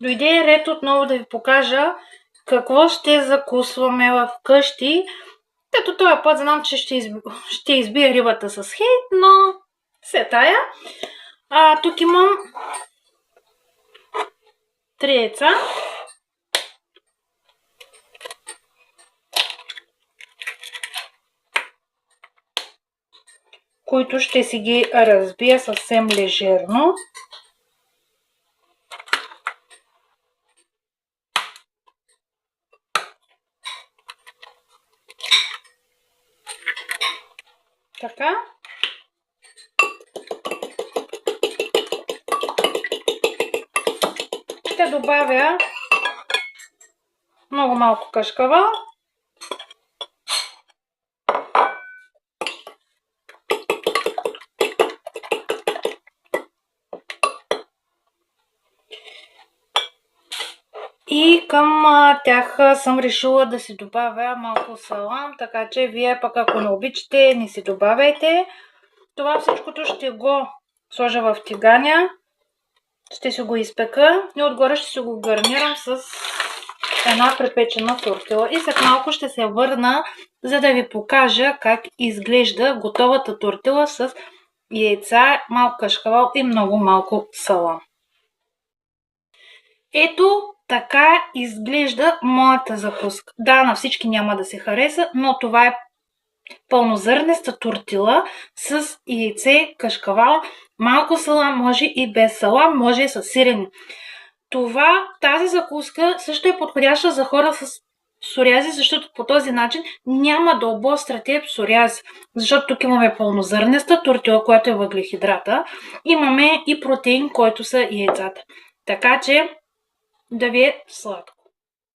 Дойде ред отново да ви покажа какво ще закусваме вкъщи. Като този път знам, че ще избия рибата с хейт, но се тая. Тук имам 3 яйца. Които ще си ги разбия съвсем лежерно. Така. Ще добавя много малко кашкавал. И към тях съм решила да си добавя малко салам, така че вие пък ако не обичате, не си добавяйте. Това всичкото ще го сложа в тиганя, ще си го изпека и отгоре ще си го гарнирам с една препечена тортила. И след малко ще се върна, за да ви покажа как изглежда готовата тортила с яйца, малко кашкавал и много малко салам. Ето така изглежда моята закуска. Да, на всички няма да се хареса, но това е пълнозърнеста тортила с яйце, кашкавал, малко салам, може и без салам, може и с сирене. Тази закуска също е подходяща за хора с псориази, защото по този начин няма да обостряте псориази. Защото тук имаме пълнозърнеста тортила, която е въглехидрата. Имаме и протеин, който са яйцата. Така че да ви е сладко.